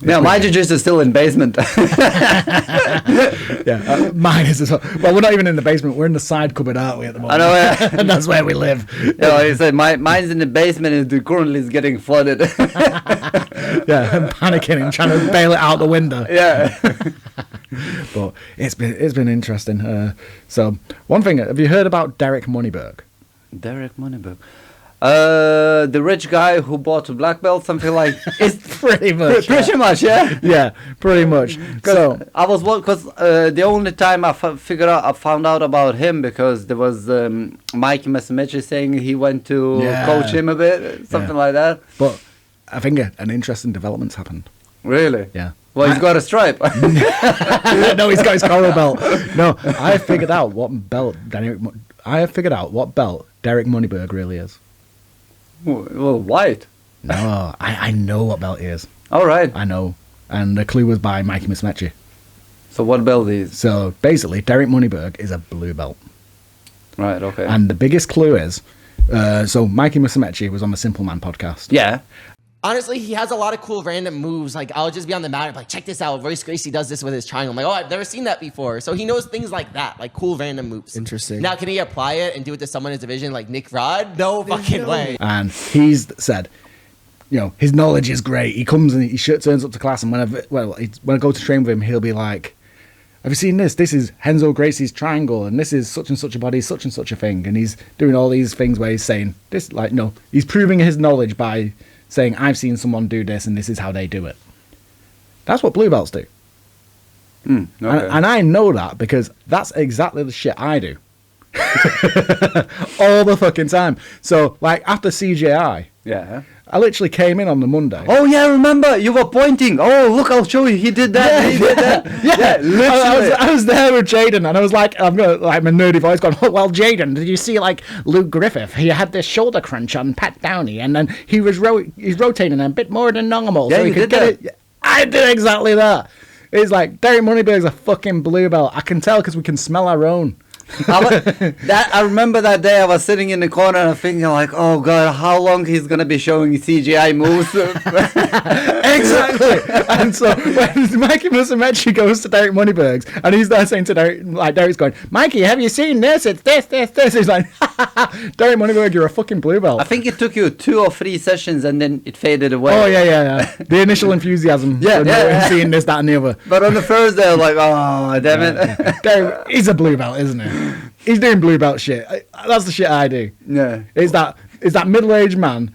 Yeah, my jiu-jitsu is still in basement. Yeah, mine is as well. Well, we're not even in the basement. We're in the side cupboard, aren't we, at the moment? I know, yeah. And that's where we live. He said mine's in the basement and currently is getting flooded. Yeah, I'm panicking and trying to bail it out the window. Yeah. But it's been interesting. So one thing, have you heard about Derek Moneyberg? Derek Moneyberg. The rich guy who bought a black belt, something like. It's pretty much. Pretty much, yeah. Yeah, pretty much. So I was the only time I found out about him because there was Mikey Messermechi saying he went to coach him a bit, something like that. But I think an interesting development's happened. Really? Yeah. Well, he's got a stripe. No, he's got his coral belt. No, I figured out what belt Derek Moneyberg really is. Well, white. No, I know what belt he is. All right. I know. And the clue was by Mikey Messermechi. So what belt is? So basically, Derek Moneyberg is a blue belt. Right, okay. And the biggest clue is, so Mikey Messermechi was on the Simple Man podcast. Yeah. Honestly, he has a lot of cool random moves. Like, I'll just be on the mat and be like, check this out. Royce Gracie does this with his triangle. I'm like, oh, I've never seen that before. So he knows things like that, like cool random moves. Interesting. Now, can he apply it and do it to someone in his division like Nick Rod? No fucking way. And he's said, you know, his knowledge is great. He comes and he turns up to class, and when I go to train with him, he'll be like, have you seen this? This is Renzo Gracie's triangle, and this is such and such a body, such and such a thing. And he's doing all these things where he's saying this, like, no, he's proving his knowledge by saying, I've seen someone do this, and this is how they do it. That's what blue belts do. Okay. And I know that because that's exactly the shit I do. All the fucking time. So, like, after CJI, Yeah. I literally came in on the Monday. Oh, yeah, I remember. You were pointing. Oh, look, I'll show you. He did that. He did that. Yeah, literally. I was there with Jaden, and I was like, I've got like my nerdy voice going, oh, well, Jaden, did you see like Luke Griffith? He had this shoulder crunch on Pat Downey, and then he was he's rotating a bit more than normal, Yeah, so he you could did get it. I did exactly that. It's like Derek Moneyberg's a fucking blue belt. I can tell because we can smell our own. I remember that day I was sitting in the corner and thinking like, oh god, how long he's gonna be showing CGI moves. Exactly. And so when Mikey Messermechi goes to Derek Moneyberg's and he's there saying to Derek, like Derek's going, Mikey, have you seen this? It's this. He's like, Derek Moneyberg, you're a fucking blue belt. I think it took you 2 or 3 sessions and then it faded away. Oh yeah. The initial enthusiasm. Yeah. Seeing this, that, and the other. But on the first day, I was like, oh damn it. Derek, he's a blue belt, isn't he? He's doing blue belt shit. That's the shit I do. Yeah. Is that middle-aged man,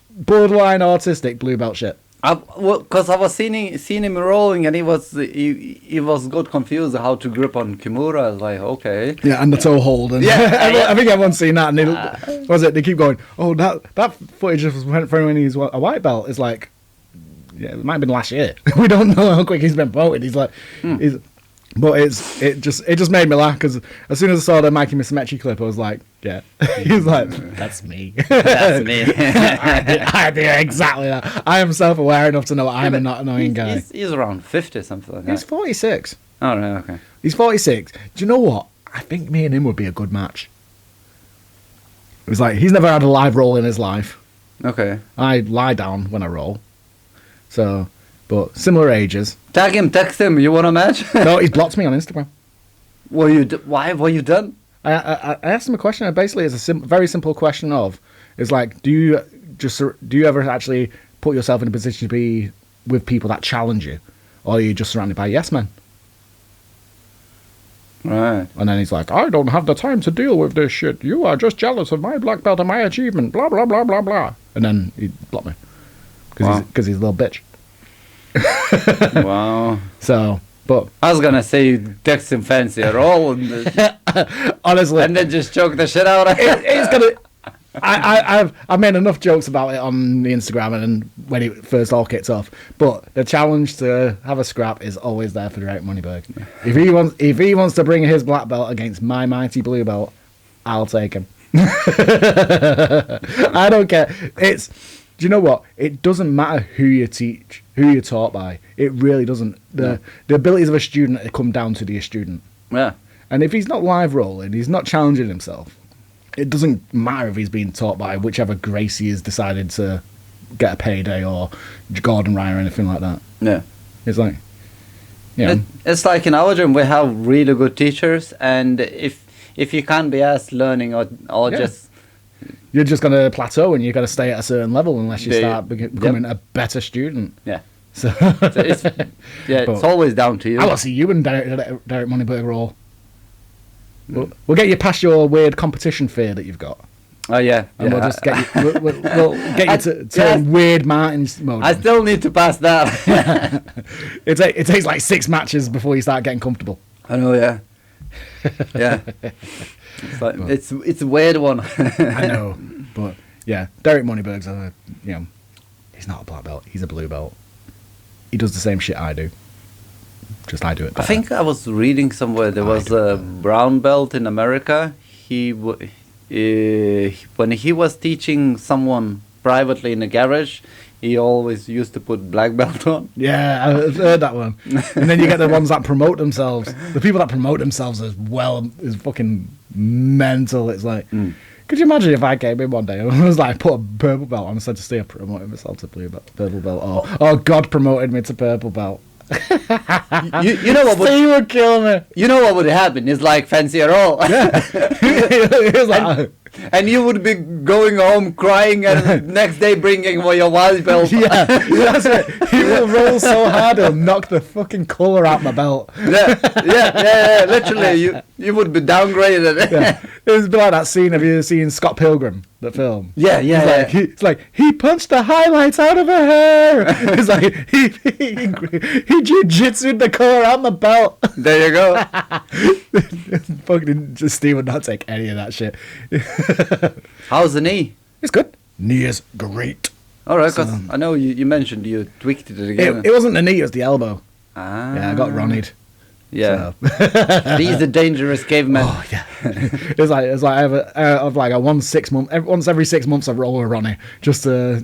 borderline autistic blue belt shit. Because I was seeing him rolling and he was got confused how to grip on Kimura. I was like, okay. Yeah, and the toe hold. And I think everyone's seen that. And they keep going, oh, that footage just went from when he's a white belt. It's like, yeah, it might have been last year. We don't know how quick he's been promoted. He's like, but it just made me laugh because as soon as I saw the Mikey Messermechi clip, I was like, yeah. He's like, that's me. That's me. I do exactly that. I am self-aware enough to know I'm a not annoying guy. He's around 50, something like that. He's 46. Oh, right, okay. He's 46. Do you know what? I think me and him would be a good match. It was like, he's never had a live roll in his life. Okay. I lie down when I roll. So, but similar ages. Tag him, text him. You want a match? No, he's blocked me on Instagram. Why? Were you done? I asked him a question, and basically it's a very simple question it's like, do you ever actually put yourself in a position to be with people that challenge you? Or are you just surrounded by yes men? Right. And then he's like, I don't have the time to deal with this shit. You are just jealous of my black belt and my achievement, blah, blah, blah, blah, blah. And then he blocked me. Because he's a little bitch. Wow. So, but I was gonna say text him fancy at all, honestly, and then just choke the shit out of him. It's gonna. I've made enough jokes about it on the Instagram and when it first all kicks off. But the challenge to have a scrap is always there for Derek Moneyberg. If he wants to bring his black belt against my mighty blue belt, I'll take him. I don't care. Do you know what? It doesn't matter who you teach, who you're taught by. It really doesn't. The abilities of a student come down to the student. Yeah. And if he's not live rolling, he's not challenging himself. It doesn't matter if he's being taught by whichever Gracie has decided to get a payday or Gordon Ryan or anything like that. Yeah. It's like, you know, It's like in our gym, we have really good teachers, and if you can't be asked learning or Yeah. just you're just going to plateau and you've got to stay at a certain level unless you start becoming a better student. yeah, So, it's it's always down to you. I want to see you and Derek Moneyberg roll. We'll get you past your weird competition fear that you've got. Oh yeah, And we'll just get you. We'll get you to turn weird Martin's mode. I still need to pass that. It takes like 6 matches before you start getting comfortable. I know, yeah. Yeah. It's like, it's a weird one. I know, but yeah, Derek Moneyberg's he's not a black belt, he's a blue belt. He does the same shit I do. Just I do it better. I think I was reading somewhere there was a brown belt in America. When he was teaching someone privately in a garage, he always used to put black belt on. Yeah, I've heard that one. And then you get the ones that promote themselves. The people that promote themselves as well is fucking mental. It's like, could you imagine if I came in one day and was like, put a purple belt on and said to stay promoting myself to blue belt, purple belt, or God promoted me to purple belt. You know what would kill me. You know what would happen? It's like fancy at all. Yeah. It was like, and you would be going home crying and next day bringing your white belt. yeah, that's it. He will roll so hard he'll knock the fucking colour out my belt. Yeah. Literally, you would be downgraded. Yeah. It was like that scene. Have you seen Scott Pilgrim, the film? Yeah. It's like he punched the highlights out of her hair. It's like he jiu-jitsu'd the color out my belt. There you go. Fucking Steve would not take any of that shit. How's the knee? It's good. Knee is great. All right, because I know you mentioned you tweaked it again. It wasn't the knee, it was the elbow. Ah. Yeah, I got Ronnied. Yeah. So. He's the dangerous caveman. Oh yeah. It's like I have once every 6 months I roll a Ronnie just to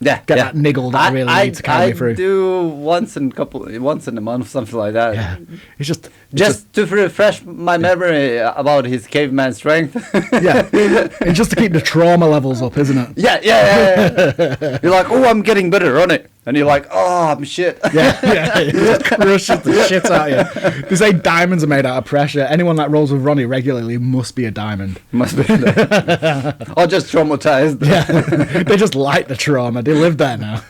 get that niggle that I really need to carry me through. I do once in a month, something like that. Yeah. It's just to refresh my memory about his caveman strength. Yeah. It's just to keep the trauma levels up, isn't it? Yeah. You're like, oh, I'm getting better on it. And you're like, oh, I'm shit. Yeah. It just crushes the shit out of you. They say diamonds are made out of pressure. Anyone that rolls with Ronnie regularly must be a diamond. Must be. Or just traumatized. Yeah. They just like the trauma. They live there now.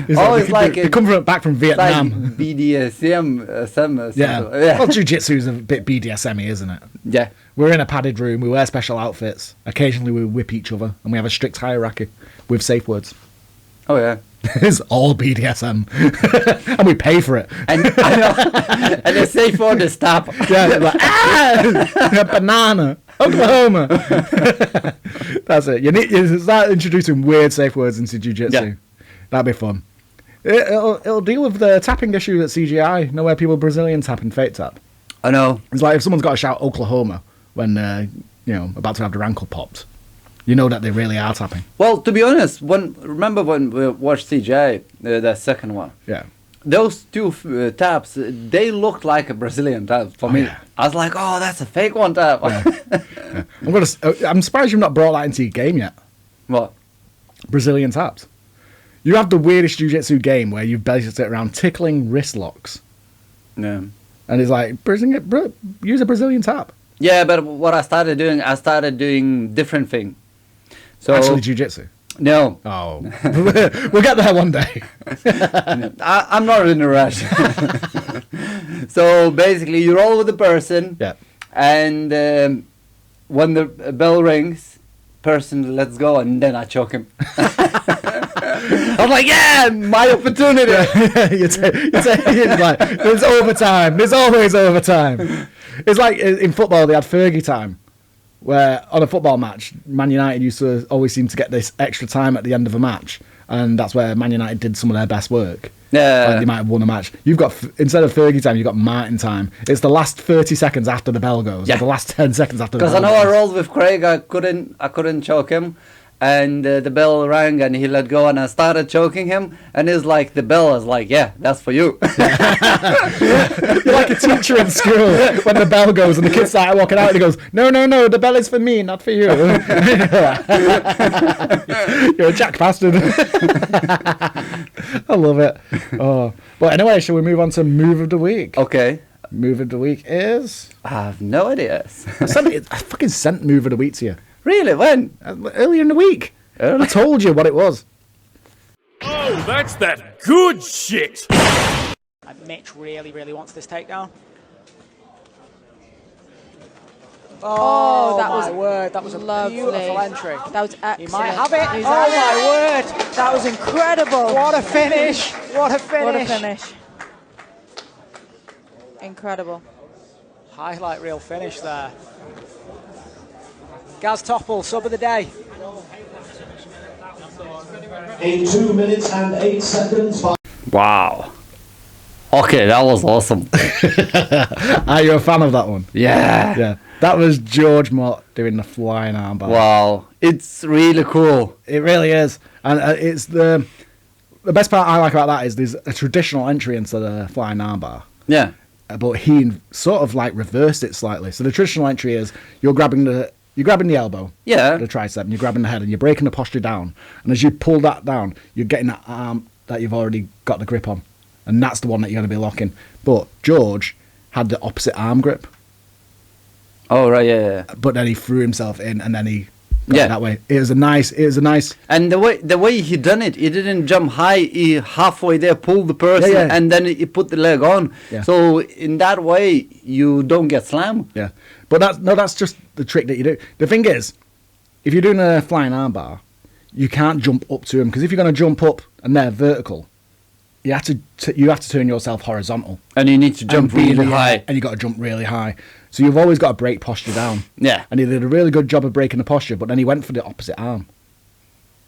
They come back from Vietnam. Like BDSM. Yeah. Well, Jiu-Jitsu is a bit BDSM-y, isn't it? Yeah. We're in a padded room. We wear special outfits. Occasionally we whip each other. And we have a strict hierarchy with safe words. Oh, yeah. It's all BDSM. And we pay for it. And I know. And the safe word is stop. Yeah, like, banana, Oklahoma. That's it. You start introducing weird safe words into jiu-jitsu. Yeah. That'd be fun. It'll deal with the tapping issue at CGI. Know where people Brazilian tap and fake tap. I know. It's like if someone's got to shout Oklahoma when about to have their ankle popped. You know that they really are tapping. Well, to be honest, remember when we watched CGI, the second one? Yeah. Those two taps, they looked like a Brazilian tap for me. Yeah. I was like, oh, that's a fake one tap. Yeah. I'm surprised you've not brought that into your game yet. What? Brazilian taps. You have the weirdest jiu-jitsu game where you've based it around tickling wrist locks. Yeah. And it's like, use a Brazilian tap. Yeah, but what I started doing different thing. So Actually jiu-jitsu. No. Oh. We'll get there one day. I'm not in a rush. So basically, you roll with the person. Yeah. And when the bell rings, person lets go, and then I choke him. I'm like, yeah, my opportunity. You're like, there's overtime. There's always overtime. It's like in football, they had Fergie time. Where on a football match, Man United used to always seem to get this extra time at the end of a match, and that's where Man United did some of their best work. Yeah, like they might have won a match. You've got instead of Fergie time, you've got Martin time. It's the last 30 seconds after the bell goes. Yeah. Or the last 10 seconds after the bell goes. Because I know I rolled with Craig, I couldn't choke him, and the bell rang, and he let go, and I started choking him, and it's like the bell is like, yeah, that's for you. You're like a teacher in school when the bell goes and the kids start walking out and he goes, no, the bell is for me, not for you. You're a jack bastard. I love it. Oh, but anyway, shall we move on to move of the week? Okay. Move of the week is... I have no idea. I fucking sent move of the week to you. Really? When? Earlier in the week. I told you what it was. Oh, that's that good shit! Mitch really wants this takedown. Oh, that my was word! That was a lovely. beautiful entry. That was excellent. He might have it. He's Oh had my it. word! That was incredible. What a finish! What a finish! What a finish. Incredible. Highlight reel finish there. Gaz Topple, sub of the day. In 2 minutes and 8 seconds. Wow. Okay, that was awesome. Are you a fan of that one? Yeah. Yeah. That was George Mott doing the flying armbar. Wow. It's really cool. It really is. And it's the best part I like about that is there's a traditional entry into the flying armbar. Yeah. But he sort of like reversed it slightly. So the traditional entry is you're grabbing the elbow, Yeah. the tricep, and you're grabbing the head, and you're breaking the posture down. And as you pull that down, you're getting that arm that you've already got the grip on, and that's the one that you're going to be locking. But George had the opposite arm grip, Oh, right, yeah. but then he threw himself in, and then he got Yeah. it that way. It was a nice. And the way he done it, he didn't jump high. He halfway there pulled the person, Yeah, yeah. and then he put the leg on. Yeah. So in that way, you don't get slammed. Yeah, but that's just the trick that you do. The thing is, if you're doing a flying armbar, you can't jump up to him, because if you're going to jump up and they're vertical, you have to turn yourself horizontal. And you need to jump And be in really the air, high. and you got to jump really high. So you've always got to break posture down. Yeah. And he did a really good job of breaking the posture, but then he went for the opposite arm,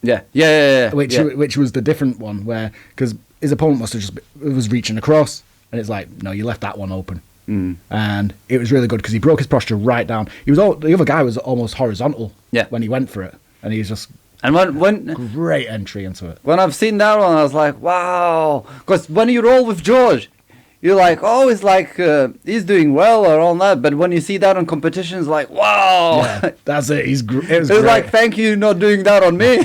Yeah. Yeah. which was the different one, where because his opponent must have just was reaching across, and it's like, no, you left that one open. And it was really good because he broke his posture right down. The other guy was almost horizontal. Yeah. When he went for it, and he was just And when great entry into it. when I've seen that one, I was like, wow. Because when you roll with George, you're like, oh, it's like he's doing well or all that. But when you see that on competition, it's like, wow. Yeah, that's it. It was It's great. like, thank you not doing that on me.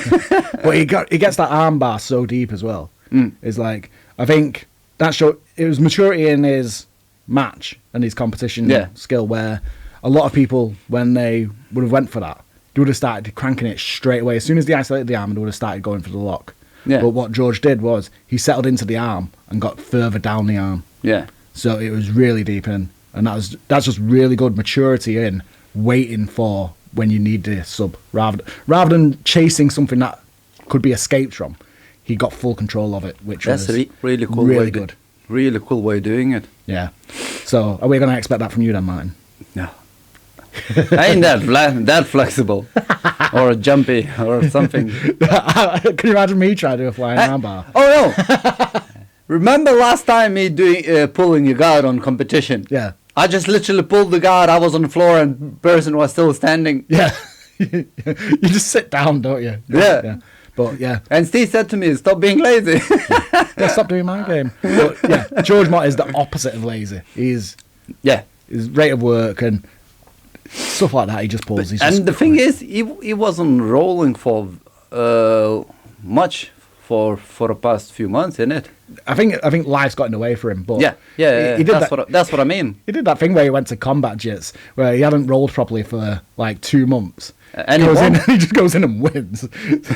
But he gets that arm bar so deep as well. It's like, I think it was maturity in his match and his competition Yeah. skill, where a lot of people, when they would have went for that, they would have started cranking it straight away. As soon as they isolated the arm, they would have started going for the lock. Yeah. But what George did was he settled into the arm and got further down the arm. Yeah. So it was really deep in, and that's just really good maturity in waiting for when you need the sub, rather than chasing something that could be escaped from. He got full control of it, which That's was really cool. really good. Really cool way of doing it. Yeah. So are we going to expect that from you then, Martin? No. I ain't that flexible or jumpy or something. Can you imagine me trying to do a flying armbar? Oh no! Remember last time me doing pulling your guard on competition? Yeah. I just literally pulled the guard. I was on the floor and person was still standing. Yeah. You just sit down, don't you? Yeah. But yeah. And Steve said to me, "Stop being lazy." Yeah, stop doing my game. But yeah, George Mott is the opposite of lazy. His rate of work and stuff like that, he just pulls. And the thing is, he wasn't rolling for much for the past few months, innit? I think life's got in the way for him. But Yeah. he did That's what I mean. He did that thing where he went to combat jits, where he hadn't rolled properly for like 2 months. And he just goes in and wins.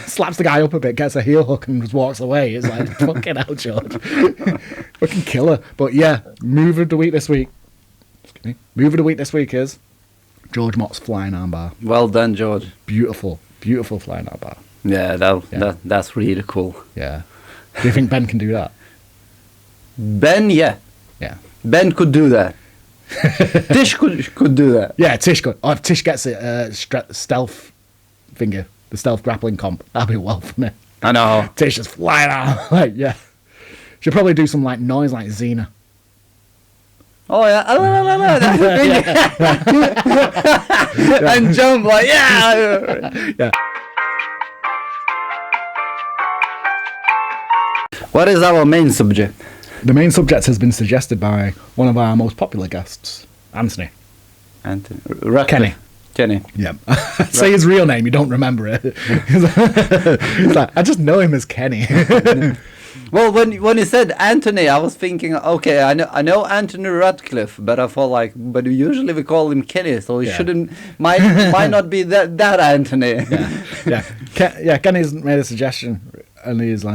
Slaps the guy up a bit, gets a heel hook, and just walks away. It's like, fucking hell, George. Fucking killer. But yeah, move of the week this week. Excuse me. Move of the week this week is George Mott's flying armbar. Well done, George. Beautiful, beautiful flying armbar. Yeah, that's really cool. Yeah. Do you think Ben can do that? Ben, yeah. Yeah. Ben could do that. Tish could do that. Yeah, Tish could. Oh, if Tish gets it, stealth finger, the stealth grappling comp, that'd be well funny. I know. Tish is flying out. Like, yeah. She'll probably do some like noise like Xena. Oh yeah. And jump like yeah. Yeah. What is our main subject? The main subject has been suggested by one of our most popular guests, Anthony. Anthony. Kenny. Kenny. Yeah. Say his real name, you don't remember it. It's like, I just know him as Kenny. Well, when you said Anthony, I was thinking, okay, I know Anthony Radcliffe, but I thought like, but usually we call him Kenny, so he might not be that Anthony. Yeah. Kenny's made a suggestion, and he's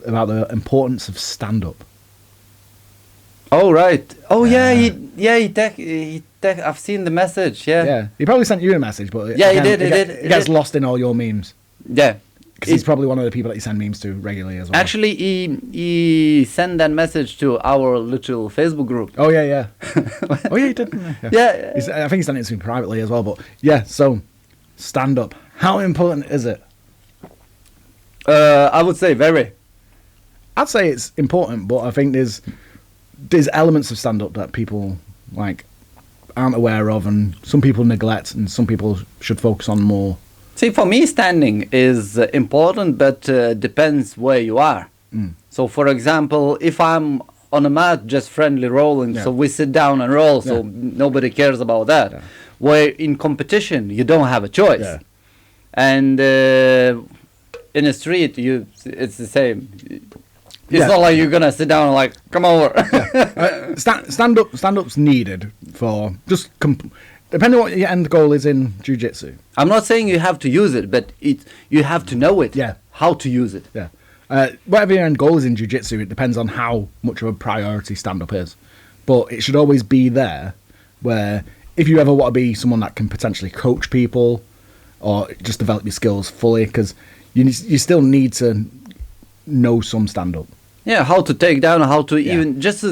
about the importance of stand-up. Oh right. Oh yeah. I've seen the message. Yeah. Yeah. He probably sent you a message, but Yeah, again, he did. It gets lost in all your memes. Yeah. Because he's probably one of the people that you send memes to regularly as well. Actually, he sent that message to our little Facebook group. Oh yeah. Oh yeah, he did. Yeah. I think he sent it to me privately as well. But yeah, so stand up. How important is it? I would say very. I'd say it's important, but I think there's elements of stand up that people like aren't aware of, and some people neglect, and some people should focus on more. See, for me, standing is important, but depends where you are. So, for example, if I'm on a mat, just friendly rolling, so we sit down and roll, so nobody cares about that. Yeah. Where in competition, you don't have a choice. Yeah. And in a street, it's the same. It's not like you're gonna sit down and like, come over. Stand-up's needed for just depending on what your end goal is in jiu-jitsu. I'm not saying you have to use it, but you have to know it. Yeah. How to use it. Yeah. Whatever your end goal is in jiu-jitsu, it depends on how much of a priority stand-up is. But it should always be there, where if you ever want to be someone that can potentially coach people or just develop your skills fully, because you still need to know some stand-up. Yeah, how to take down, how to even just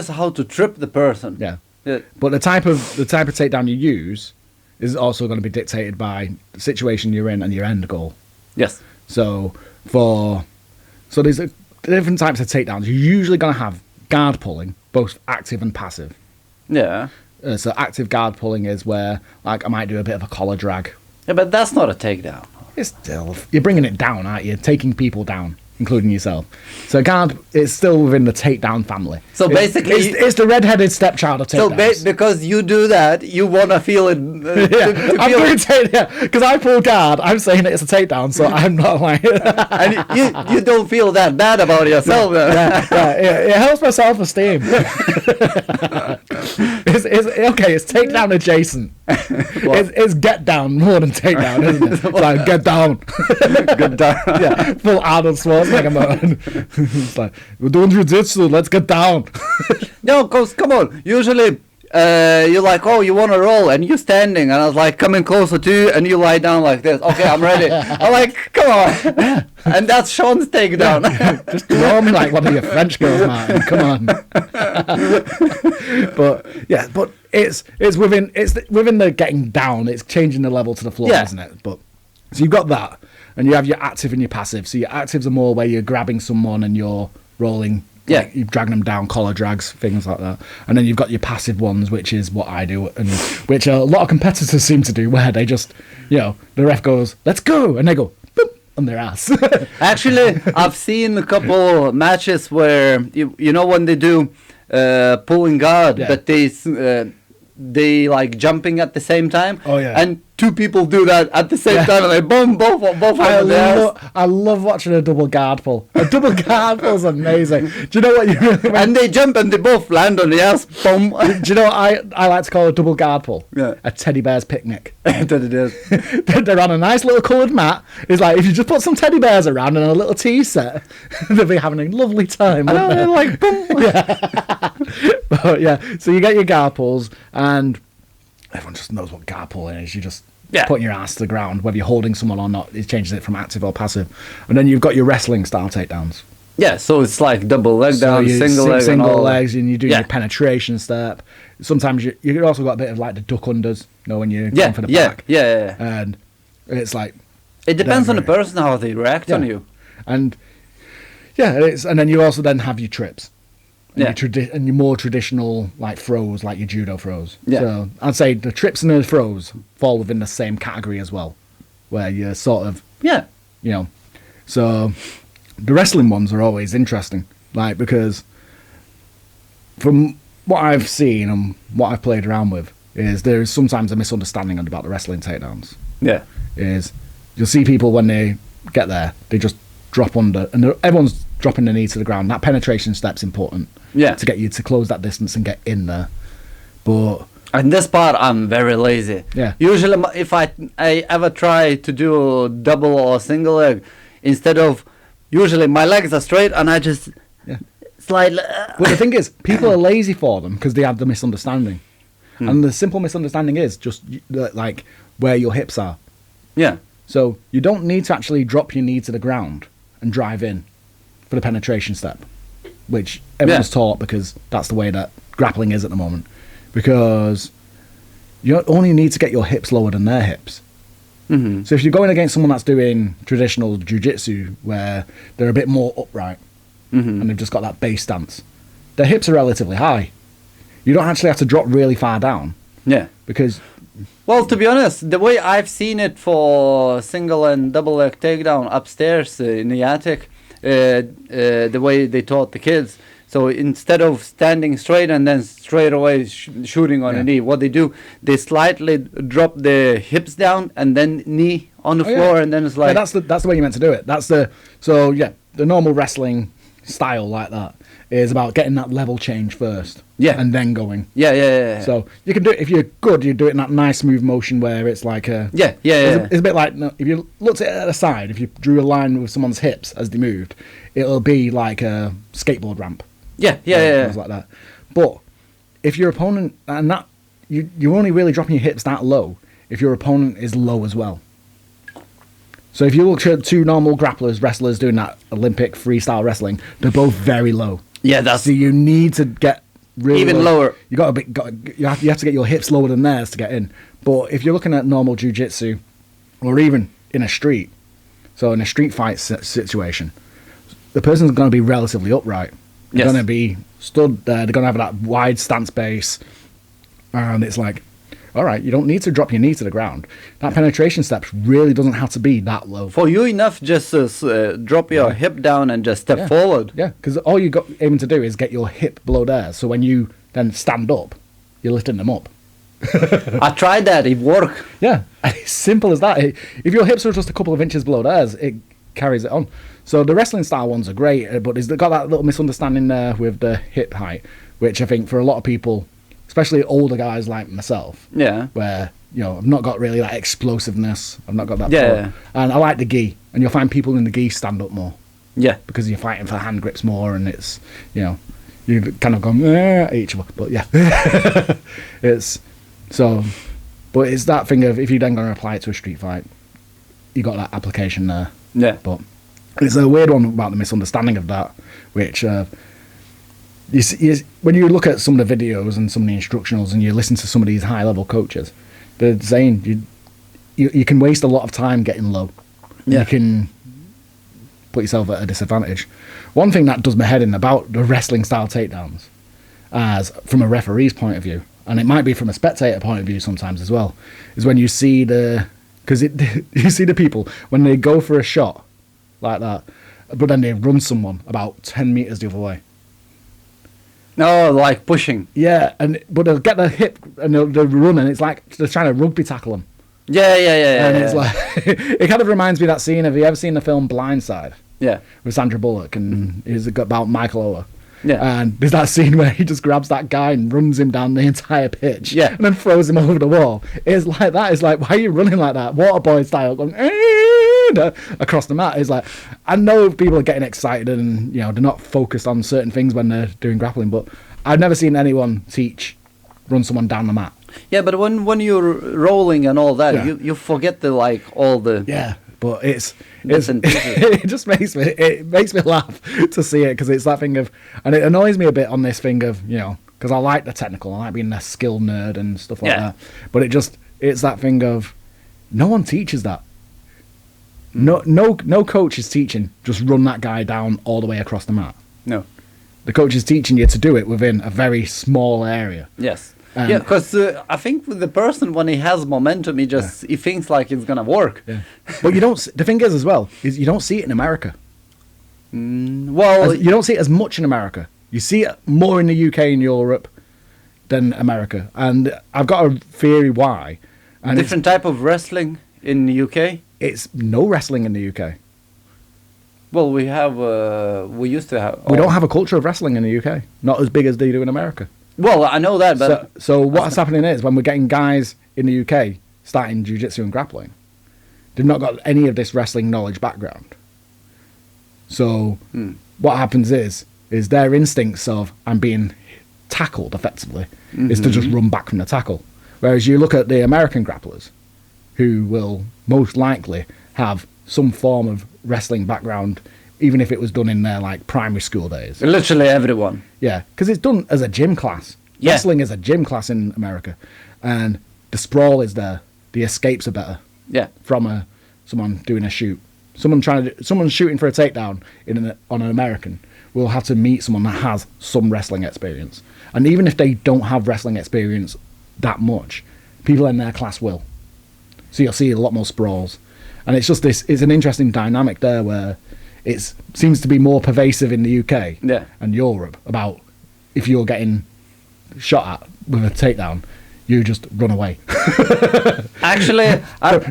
how to trip the person. Yeah. But the type of takedown you use is also going to be dictated by the situation you're in and your end goal. Yes. So there's different types of takedowns. You're usually going to have guard pulling, both active and passive. Yeah. So active guard pulling is where like I might do a bit of a collar drag. Yeah, but that's not a takedown. It's still, you're bringing it down, aren't you? Taking people down, including yourself. So guard, it's still within the takedown family. So basically, it's the red-headed stepchild of takedowns. So because you do that, you want to feel it. I'm doing because I pull guard. I'm saying it's a takedown, so I'm not like. And you don't feel that bad about yourself. It helps my self-esteem. It's takedown adjacent. It's get down more than takedown, isn't it? It's like get down. Get down. Yeah, full Arnold Schwarzenegger mode. It's like, we're doing jiu-jitsu, let's get down. No, cause come on. Usually, you're like, oh, you want to roll, and you're standing, and I was like, coming closer to you, and you lie down like this. Okay, I'm ready. I'm like, come on. And that's Sean's takedown. Just draw me like one of your French girls, Martin. Come on. But it's within the getting down. It's changing the level to the floor, isn't it? But so you've got that, and you have your active and your passive. So your actives are more where you're grabbing someone and you're rolling. Yeah, you're dragging them down, collar drags, things like that. And then you've got your passive ones, which is what I do, and which a lot of competitors seem to do, where they just, the ref goes, let's go, and they go, boop, on their ass. Actually, I've seen a couple matches where, you know when they do pulling guard, but they like jumping at the same time. Oh, yeah. And two people do that at the same time, and they boom, both I love watching a double guard pull. A double guard pull is amazing. Do you know what you really? And they jump and they both land on the ass. Boom. Do you know what I like to call a double guard pull? Yeah. A teddy bear's picnic. They're on a nice little coloured mat. It's like if you just put some teddy bears around and a little tea set, they'll be having a lovely time. I know, they're like boom. But so you get your guard pulls, and everyone just knows what guard pulling is. You just putting your ass to the ground, whether you're holding someone or not. It changes it from active or passive. And then you've got your wrestling style takedowns. Yeah, so it's like double leg down, single leg, single legs, and you do your penetration step. Sometimes you also got a bit of like the duck unders, when you're going for the back. Yeah. And it's like it depends on the person how they react on you. And and then you also then have your trips. And your more traditional like throws, like your judo throws. Yeah. So I'd say the trips and the throws fall within the same category as well, where you're sort of So the wrestling ones are always interesting, like, because from what I've seen and what I've played around with is there's sometimes a misunderstanding about the wrestling takedowns. Yeah. Is you'll see people when they get there, they just drop under, and everyone's dropping the knee to the ground. That penetration step's important. Yeah. To get you to close that distance and get in there. But And this part, I'm very lazy. Yeah. Usually, if I ever try to do double or single leg, instead of usually my legs are straight and I just slightly. But the thing is, people are lazy for them because they have the misunderstanding. And the simple misunderstanding is just like where your hips are. Yeah. So you don't need to actually drop your knee to the ground and drive in for the penetration step, which everyone's taught because that's the way that grappling is at the moment. Because you only need to get your hips lower than their hips. Mm-hmm. So if you're going against someone that's doing traditional jiu-jitsu where they're a bit more upright and they've just got that base stance, their hips are relatively high. You don't actually have to drop really far down. Yeah. Because Well, to be honest, the way I've seen it for single and double leg takedown upstairs in the attic, the way they taught the kids. So instead of standing straight and then straight away shooting on a knee, what they do, they slightly drop the hips down and then knee on the floor, and then it's like that's the way you're meant to do it. The normal wrestling style like that is about getting that level change first, and then going. Yeah. So you can do it if you're good. You do it in that nice smooth motion where it's like a It's a bit like if you looked at it at the side, if you drew a line with someone's hips as they moved, it'll be like a skateboard ramp. Yeah. Things like that. But if your opponent and that you're only really dropping your hips that low if your opponent is low as well. So if you look at two normal wrestlers doing that Olympic freestyle wrestling, they're both very low. Yeah, that's so you need to get really even lower. You you have to get your hips lower than theirs to get in. But if you're looking at normal jiu-jitsu, or even in a street, so in a street fight situation, the person's going to be relatively upright. They're going to be stood there. They're going to have that wide stance base, and it's like, all right, you don't need to drop your knee to the ground. That penetration step really doesn't have to be that low. For you, enough just to drop your hip down and just step forward. Yeah, because all you got aiming to do is get your hip below there. So when you then stand up, you're lifting them up. I tried that. It worked. Yeah, it's simple as that. If your hips are just a couple of inches below theirs, it carries it on. So the wrestling style ones are great, but it's got that little misunderstanding there with the hip height, which I think for a lot of people, especially older guys like myself, where I've not got really that explosiveness, I've not got that power. And I like the gi, and you'll find people in the gi stand up more, because you're fighting for hand grips more, and it's you kind of go at each other, but it's so, but it's that thing of if you're then going to apply it to a street fight, you got that application there. But it's a weird one about the misunderstanding of that, which when you look at some of the videos and some of the instructionals and you listen to some of these high-level coaches, they're saying you can waste a lot of time getting low. You can put yourself at a disadvantage. One thing that does my head in about the wrestling-style takedowns, as from a referee's point of view, and it might be from a spectator point of view sometimes as well, is when you see you see the people when they go for a shot like that, but then they run someone about 10 meters the other way. No, like pushing. Yeah, but they'll get their hip and they'll run, and it's like they're trying to rugby tackle them. Yeah. And it's like it kind of reminds me of that scene. Have you ever seen the film Blindside? Yeah. With Sandra Bullock, and it's about Michael Oher. Yeah. And there's that scene where he just grabs that guy and runs him down the entire pitch. Yeah. And then throws him over the wall. It's like that. It's like, why are you running like that? Waterboy style, going across the mat. It's like, I know people are getting excited and they're not focused on certain things when they're doing grappling, but I've never seen anyone run someone down the mat. Yeah, but when you're rolling and all that, you forget all the but it just makes me laugh to see it, because it's that thing of, and it annoys me a bit on this thing of because I like the technical, I like being a skill nerd and stuff like that, but it's that thing of no one teaches that. No coach is teaching just run that guy down all the way across the mat. No, the coach is teaching you to do it within a very small area. Yes. Because I think with the person, when he has momentum, he thinks like it's gonna work. Yeah. But you don't. The thing is, as well, is you don't see it in America. Well, You don't see it as much in America. You see it more in the UK and Europe than America. And I've got a theory why. And different type of wrestling in the UK. it's no wrestling in the UK. Well, we have. We used to have. We don't have a culture of wrestling in the UK. Not as big as they do in America. Well, I know that, but So what's happening is when we're getting guys in the UK starting jiu-jitsu and grappling, they've not got any of this wrestling knowledge background. So what happens is their instincts of I'm being tackled effectively is to just run back from the tackle. Whereas you look at the American grapplers, who will most likely have some form of wrestling background, even if it was done in their like primary school days. literally everyone. Yeah, because it's done as a gym class. Yeah. Wrestling is a gym class in America, and the sprawl is there. The escapes are better Yeah. from someone doing a shoot. Someone shooting for a takedown on an American will have to meet someone that has some wrestling experience, and even if they don't have wrestling experience that much, people in their class will. So you'll see a lot more sprawls, and it's just this. It's an interesting dynamic there where it seems to be more pervasive in the UK Yeah. and Europe about if you're getting shot at with a takedown, you just run away. Actually,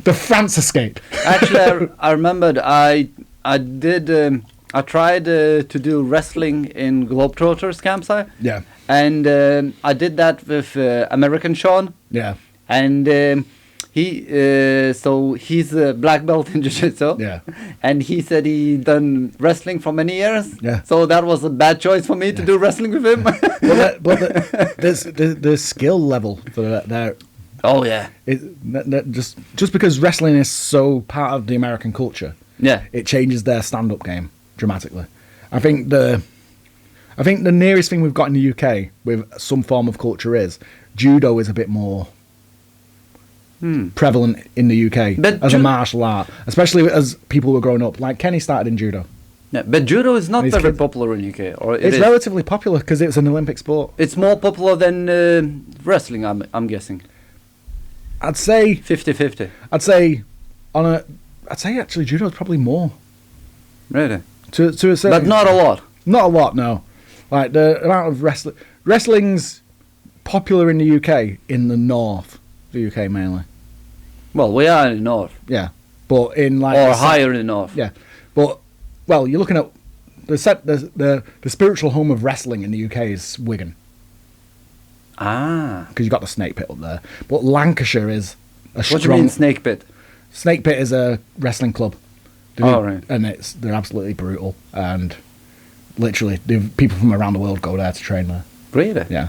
The France escape. Actually, I remembered I tried to do wrestling in Globetrotters campsite. Yeah. And I did that with American Sean. Yeah. And he's a black belt in Jiu-Jitsu. Yeah. And he said he done wrestling for many years. Yeah. So that was a bad choice for me to do wrestling with him. But the skill level for that Oh yeah. just because wrestling is so part of the American culture, Yeah. it changes their stand-up game dramatically. I think the nearest thing we've got in the UK with some form of culture is judo is a bit more prevalent in the UK But as a martial art, especially as people were growing up. Like Kenny started in judo. Yeah, but judo is not And his very kids- popular in UK, or It's is. relatively popular because it's an Olympic sport. It's more popular than wrestling. I'm guessing. I'd say 50-50. I'd say actually judo is probably more Really. to a certain, But not a lot. Not a lot, no. Like the amount of wrestling's popular in the UK in the north, the UK mainly. Well, we are in the north, Yeah, but in like or the south- higher in the north. Yeah, but well, you're looking at the spiritual home of wrestling in the UK is Wigan Ah. because you've got the Snake Pit up there. But Lancashire is a What do you strong. mean snake pit? Snake Pit is a wrestling club. Oh, right. And they're absolutely brutal and literally people from around the world go there to train there. Really? Yeah.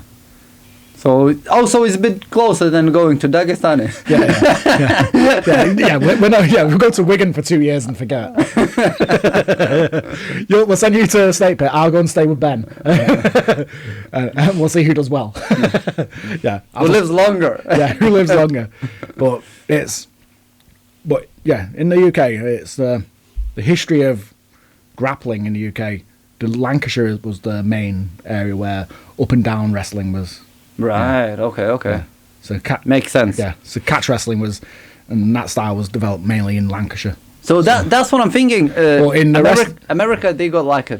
So also it's a bit closer than going to Dagestan. We'll go to Wigan for 2 years and forget. We'll send you to Snake Pit. I'll go and stay with Ben. And we'll see who does well. Yeah. Who lives longer? Yeah, who lives longer. But in the UK, it's the history of grappling in the UK. The Lancashire was the main area where up and down wrestling was. Right. Okay. Yeah. So Makes sense. Yeah. So catch wrestling and that style was developed mainly in Lancashire. So that's what I'm thinking. in the America, they got like a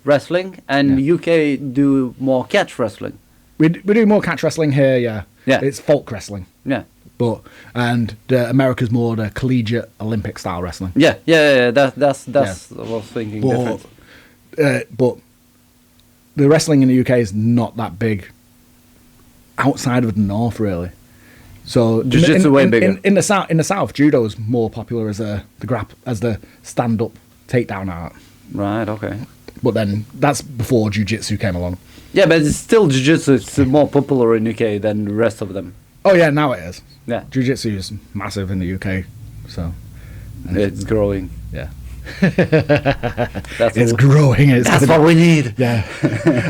wrestling, and UK do more catch wrestling. We do more catch wrestling here, yeah. Yeah. It's folk wrestling. Yeah. And America's more the collegiate Olympic style wrestling. Yeah. That's what I was thinking. Different. But the wrestling in the UK is not that big outside of the north, really. So Jiu-Jitsu way bigger. In the south, judo is more popular as the stand-up takedown art. Right. Okay. But then that's before jiu-jitsu came along. Yeah, but it's still jiu-jitsu. It's more popular in UK than the rest of them. Oh yeah, now it is. Yeah. Jiu-jitsu is massive in the UK, so It's growing. yeah. That's It's what, growing. that's what we need. Yeah,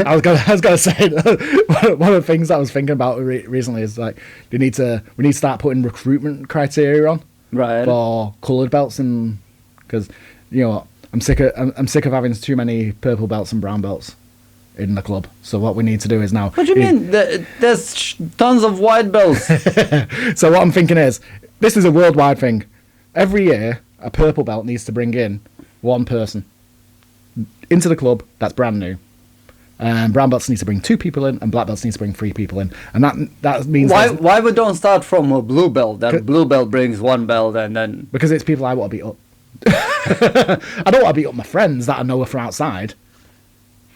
I was gonna say one of the things I was thinking about recently is like we need to start putting recruitment criteria on Right. for coloured belts, and because I'm sick of having too many purple belts and brown belts in the club. So what we need to do is now. What do you mean? There's tons of white belts. So what I'm thinking is this is a worldwide thing. Every year, a purple belt needs to bring in one person. into the club that's brand new. Brown belts need to bring 2 people in, and black belts need to bring 3 people in, and that means Why we don't start from a blue belt? That blue belt brings 1 belt, and then because it's people I want to beat up. I don't want to beat up my friends that I know are from outside.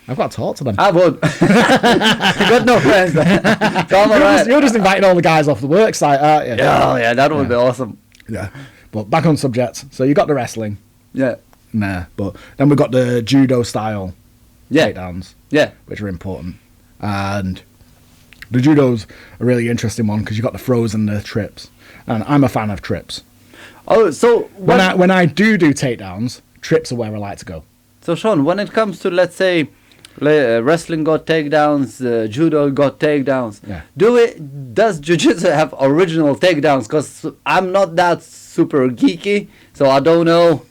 I've got to talk to them. I would. You got no friends. Then. So I'm alright. You're just inviting all the guys off the work site, aren't you? Oh yeah, that would be awesome. Yeah. But back on subject. So you got the wrestling. Yeah. Nah. But then we got the judo style takedowns. Yeah. Which are important. And the judo's a really interesting one because you got the throws and the trips. And I'm a fan of trips. Oh, so When I do takedowns, trips are where I like to go. So Sean, when it comes to, let's say, wrestling got takedowns, judo got takedowns. Yeah. Does jiu-jitsu have original takedowns? Because I'm not that super geeky, so I don't know.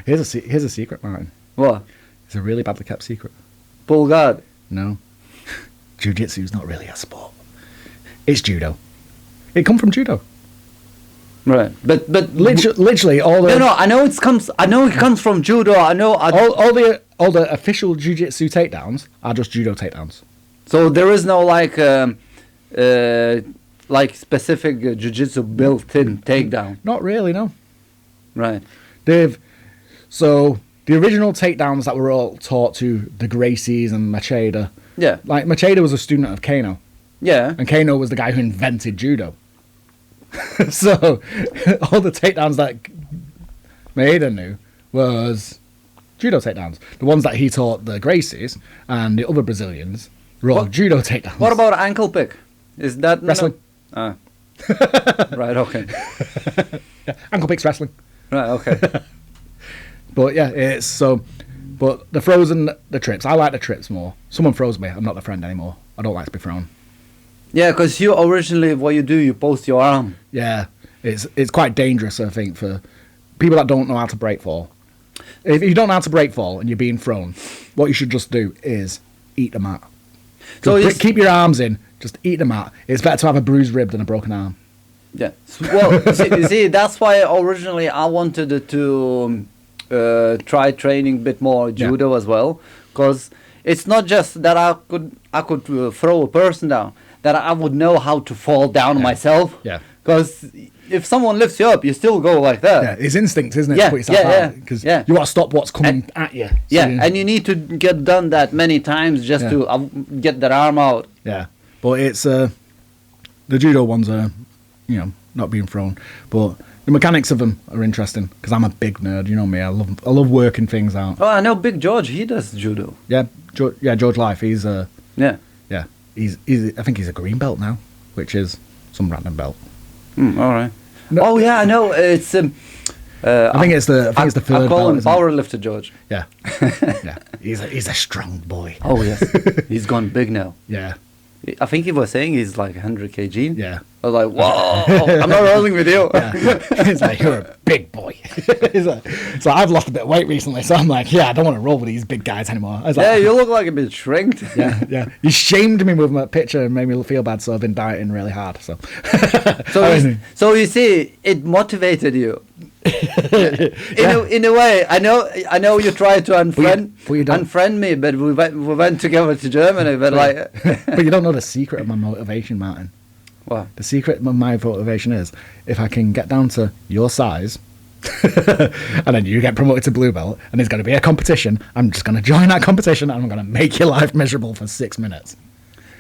Here's a secret, Martin. What? It's a really badly kept secret. Pull guard. No. Jiu-jitsu is not really a sport. It's judo. It come from judo. Right, but Literally all the no, I know it comes from judo. I know all the official jiu-jitsu takedowns are just judo takedowns. So there is no like specific jiu-jitsu built-in takedown. Not really, no. Right. So the original takedowns that were all taught to the Gracies and Machida. Yeah. Like Machida was a student of Kano. Yeah. And Kano was the guy who invented judo. So all the takedowns that Maeda knew was judo takedowns. The ones that he taught the Gracies and the other Brazilians were all judo takedowns. What about ankle pick? Is that wrestling? Ah. Right. Okay. Yeah, ankle picks wrestling. Right. Okay. But yeah, it's so. But the throws and the trips, I like the trips more. Someone throws me, I'm not the friend anymore. I don't like to be thrown. Yeah, because you originally, what you do, you post your arm. Yeah, it's quite dangerous, I think, for people that don't know how to break fall. If you don't know how to break fall and you're being thrown, what you should just do is eat the mat. So keep your arms in, just eat the mat. It's better to have a bruised rib than a broken arm. Yeah. Well, see, that's why originally I wanted to try training a bit more judo as well, because it's not just that I could throw a person down. That I would know how to fall down myself. Yeah. Because if someone lifts you up, you still go like that. Yeah, it's instinct, isn't it? Yeah, to put yourself out. Because yeah. you want to stop what's coming at you. So and you need to get done that many times just to get that arm out. Yeah, but it's the judo ones are, not being thrown, but the mechanics of them are interesting because I'm a big nerd. You know me. I love working things out. Oh, I know Big George. He does judo. Yeah, George Life. He's yeah. He's I think he's a green belt now, which is some random belt. All right. No. Oh yeah, I know. It's I think it's the third. I call belt, him Powerlifter George. Yeah, yeah. He's a strong boy. Oh yes, he's gone big now. Yeah. I think he was saying he's like 100 kg. Yeah. I was like, whoa, I'm not rolling with you. Yeah. He's like, you're a big boy. So I've lost a bit of weight recently, so I'm like, I don't want to roll with these big guys anymore. I was like, you look like a bit shrinked. Yeah. He shamed me with my picture and made me feel bad, so I've been dieting really hard. So you see, it motivated you. In a way, I know you tried to unfriend me, but we went together to Germany. But but you don't know the secret of my motivation, Martin. What? The secret of my motivation is if I can get down to your size, and then you get promoted to blue belt, and there's going to be a competition. I'm just going to join that competition, and I'm going to make your life miserable for 6 minutes.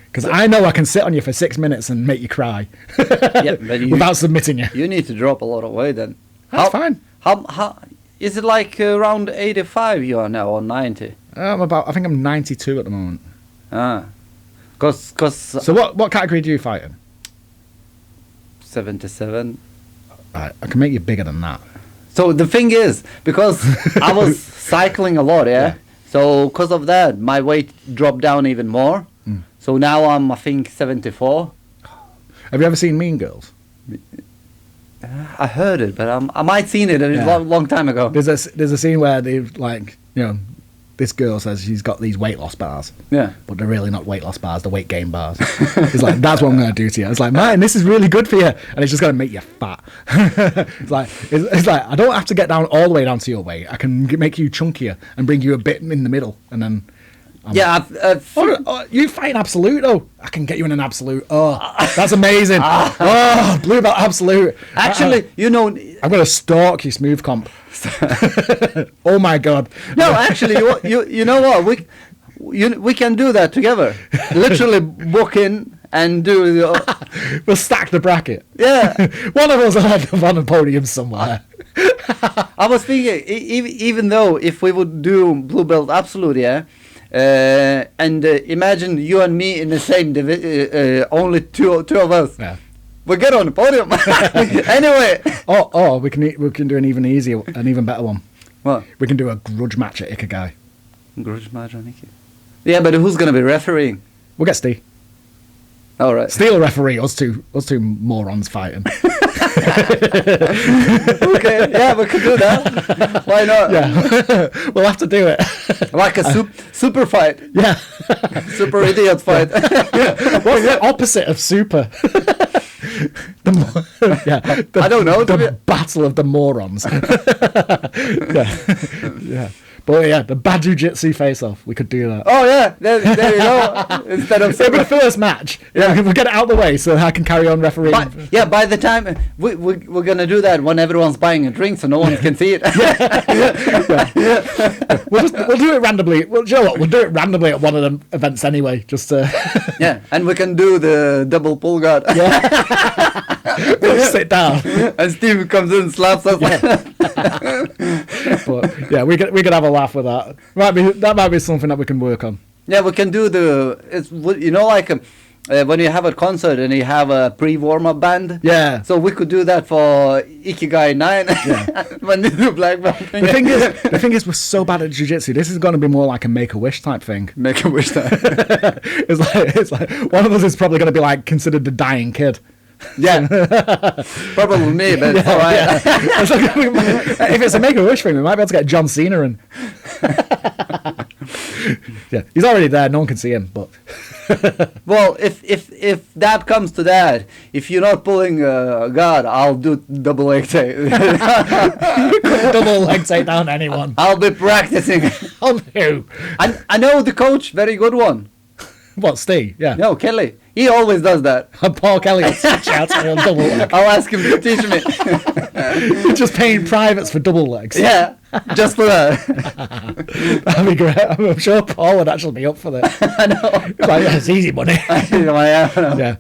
Because I know I can sit on you for 6 minutes and make you cry, without submitting you. You need to drop a lot of weight then. That's fine. How is it like around 85 you are now or 90? I think I'm 92 at the moment. So what category do you fight in? 77. Right, I can make you bigger than that. So the thing is, because I was cycling a lot, so because of that, my weight dropped down even more. So now I think 74. Have you ever seen Mean Girls? I heard it, but I might seen it a long time ago. There's a scene where they this girl says she's got these weight loss bars. Yeah. But they're really not weight loss bars, they're weight gain bars. It's like, that's what I'm going to do to you. It's like, man, this is really good for you. And it's just going to make you fat. It's like, I don't have to get down all the way down to your weight. I can make you chunkier and bring you a bit in the middle. And then... you fight in absolute, though. I can get you in an absolute. Oh, that's amazing. Oh, blue belt absolute. Actually, you know... I'm going to stalk you, smooth comp. Oh, my God. No, actually, you know what? We can do that together. Literally book in and do... We'll stack the bracket. Yeah. One of us will end up on a podium somewhere. I was thinking, even though if we would do blue belt absolute, yeah, and imagine you and me in the same only two of us. Yeah. We get on the podium. Anyway. Oh, we can do an even better one. What? We can do a grudge match at Ikigai. Grudge match on Ikigai. Yeah, but who's gonna be refereeing? We'll get Steve. All right. Steve will referee us two morons fighting. Okay, yeah, we could do that. Why not? Yeah, we'll have to do it. Like a super fight. Yeah, Super idiot fight. what's the opposite of super? I don't know. The battle of the morons. yeah. But yeah, the bad jiu-jitsu face-off. We could do that. Oh yeah, there you go. Instead of It'll be the first match. Yeah, we'll get it out of the way so I can carry on refereeing. By the time we're gonna do that when everyone's buying a drink, so no one can see it. We'll do it randomly. Well, you know what? We'll do it randomly at one of them events anyway. Just Yeah, and we can do the double pull guard. we'll sit down. And Steve comes in and slaps us. But yeah, we could have a laugh with that. That might be something that we can work on. Yeah, we can do like when you have a concert and you have a pre-warm-up band. Yeah. So we could do that for Ikigai 9. Yeah. When they do black belt. The thing is, we're so bad at jiu-jitsu. This is going to be more like a Make-A-Wish type thing. Make-A-Wish type. It's like one of us is probably going to be like considered the dying kid. Yeah, probably me, but it's all right. Yeah. If it's a Make-A-Wish thing, we might be able to get John Cena in. Yeah, he's already there. No one can see him, but. Well, if that comes to that, if you're not pulling a guard, I'll do double leg take. Double leg take down anyone. I'll be practicing. On who? I know the coach, very good one. What, Steve? Yeah. No, Kelly. He always does that. Paul Kelly will switch out to me on double leg. I'll ask him to teach me. Just paying privates for double legs. Yeah, just for that. That'd be great. I'm sure Paul would actually be up for that. I know. It's like, it's easy money. I know. Yeah.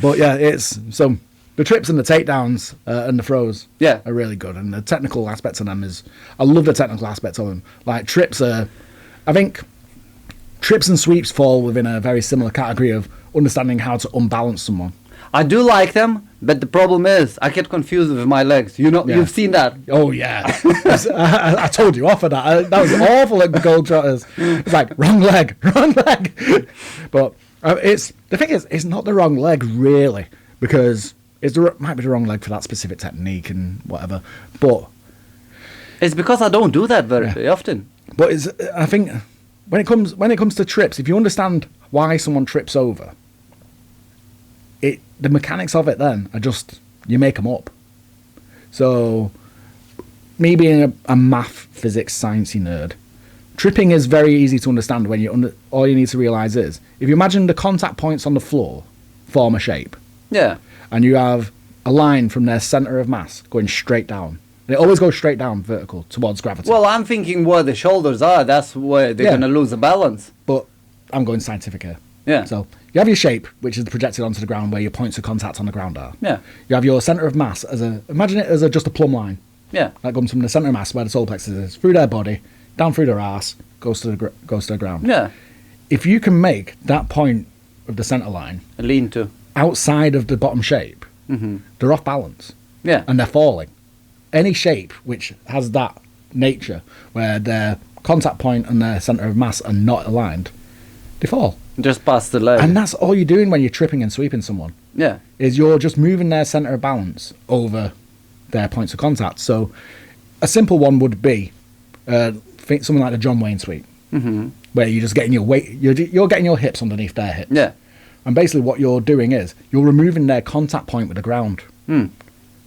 But yeah, it's so the trips and the takedowns and the throws are really good. And the technical aspects of them I love the technical aspects of them. Like trips I think trips and sweeps fall within a very similar category of understanding how to unbalance someone. I do like them, but the problem is I get confused with my legs. You've seen that. Oh yeah, I told you off of that. That was awful at Gold Trotters. It's like wrong leg. But the thing is, it's not the wrong leg really, because it might be the wrong leg for that specific technique and whatever. But it's because I don't do that very often. But I think when it comes to trips, if you understand why someone trips over, the mechanics of it then are just, you make them up. So, me being a math, physics, sciencey nerd, tripping is very easy to understand when all you need to realise is, if you imagine the contact points on the floor form a shape. Yeah. And you have a line from their centre of mass going straight down. And it always goes straight down, vertical, towards gravity. Well, I'm thinking where the shoulders are, that's where they're going to lose the balance. But I'm going scientific here. Yeah. So you have your shape, which is projected onto the ground where your points of contact on the ground are. Yeah. You have your centre of mass imagine it as just a plumb line. Yeah. That comes from the centre of mass where the solar plexus is, through their body, down through their arse, goes to the ground. Yeah. If you can make that point of the centre line lean to outside of the bottom shape, they're off balance. Yeah. And they're falling. Any shape which has that nature where their contact point and their centre of mass are not aligned, they fall. Just past the leg. And that's all you're doing when you're tripping and sweeping someone. Yeah. Is you're just moving their centre of balance over their points of contact. So a simple one would be something like the John Wayne sweep. where you're just getting your weight, you're getting your hips underneath their hips. Yeah. And basically what you're doing is you're removing their contact point with the ground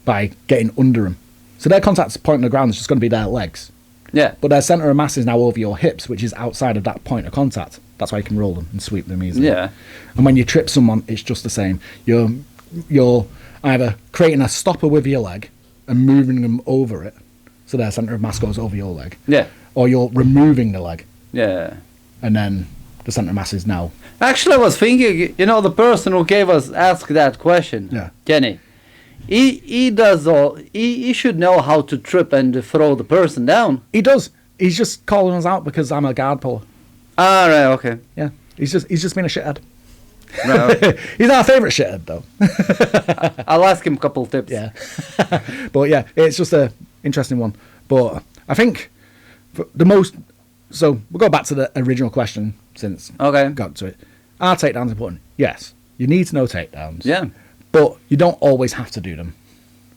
by getting under them. So their contact point on the ground is just going to be their legs. Yeah. But their centre of mass is now over your hips, which is outside of that point of contact. That's why you can roll them and sweep them easily. Yeah. And when you trip someone, it's just the same. You're either creating a stopper with your leg and moving them over it, so their centre of mass goes over your leg. Yeah. Or you're removing the leg, Yeah. and then the centre of mass is now. Actually, I was thinking, the person who asked that question, Yeah. Kenny, he does all, he should know how to trip and throw the person down. He does. He's just calling us out because I'm a guard puller. Ah, right, okay. Yeah. He's just being a shithead. Right, okay. He's our favourite shithead, though. I'll ask him a couple of tips. Yeah. But yeah, it's just a interesting one. But I think so we'll go back to the original question since Okay. we got to it. Are takedowns important? Yes. You need to know takedowns. Yeah. But you don't always have to do them.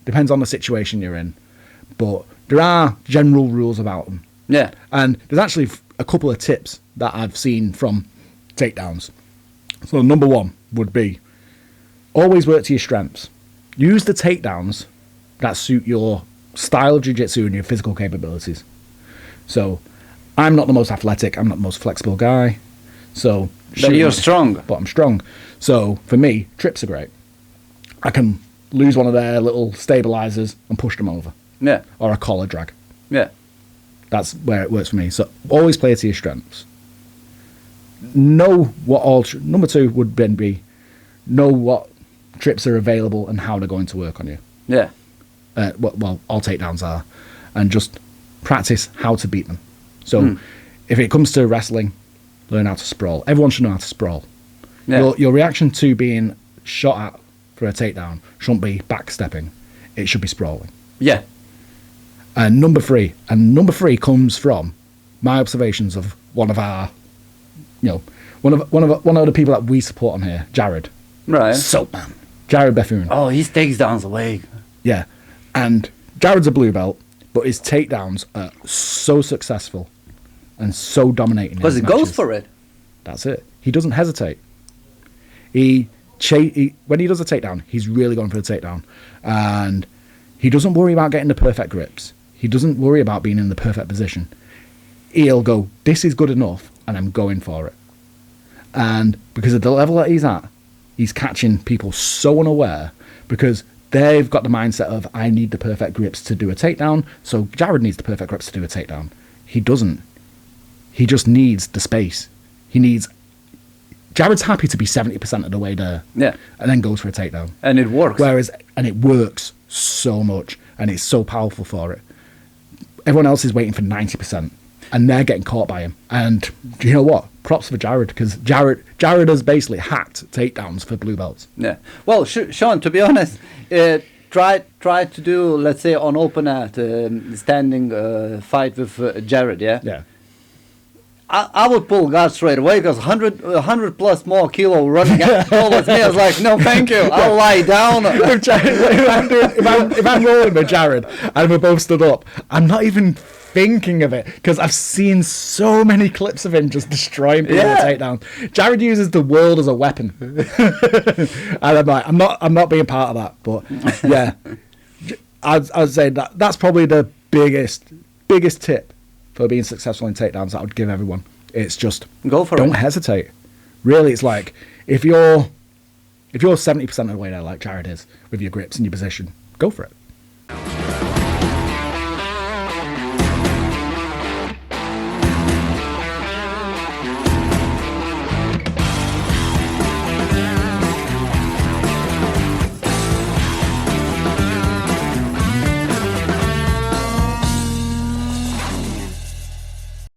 Depends on the situation you're in. But there are general rules about them. Yeah. And there's actually a couple of tips that I've seen from takedowns. So number one would be always work to your strengths. Use the takedowns that suit your style of jiu-jitsu and your physical capabilities. So I'm not the most athletic, I'm not the most flexible guy. So But you're strong. But I'm strong. So for me, trips are great. I can lose one of their little stabilizers and push them over. Yeah. Or a collar drag. Yeah. That's where it works for me. So always play to your strengths. Know what all. Number two would then be know what trips are available and how they're going to work on you. Yeah. Well, all takedowns are, and just practice how to beat them. So if it comes to wrestling, learn how to sprawl. Everyone should know how to sprawl. Yeah. Your reaction to being shot at for a takedown shouldn't be backstepping. It should be sprawling. Yeah. And number three comes from my observations of one of our, one of the people that we support on here, Jared. Right. Soapman. Jared Bethune. Oh, his takedowns away. Yeah. And Jared's a blue belt, but his takedowns are so successful and so dominating. Because he goes for it. That's it. He doesn't hesitate. When he does a takedown, he's really going for the takedown. And he doesn't worry about getting the perfect grips. He doesn't worry about being in the perfect position. He'll go, this is good enough, and I'm going for it. And because of the level that he's at, he's catching people so unaware because they've got the mindset of, I need the perfect grips to do a takedown, so Jared needs the perfect grips to do a takedown. He doesn't. He just needs the space. Jared's happy to be 70% of the way there. Yeah. And then goes for a takedown. And it works. And it works so much, and it's so powerful for it. Everyone else is waiting for 90%, and they're getting caught by him. And you know what? Props for Jared, because Jared has basically hacked takedowns for blue belts. Yeah. Well, Sean, to be honest, try to do, let's say, on opener standing fight with Jared, yeah? Yeah. I would pull guard straight away because 100 plus more kilo running towards me. I was like, no, thank you. I'll lie down. if I'm rolling with Jared and we're both stood up, I'm not even thinking of it because I've seen so many clips of him just destroying people with takedown. Jared uses the world as a weapon, and I'm like, I'm not being part of that. But yeah, I'd say that's probably the biggest tip for being successful in takedowns that I would give everyone. It's just go for it. Don't hesitate. Really, it's like if you're 70% of the way there, like Jared is, with your grips and your position, go for it.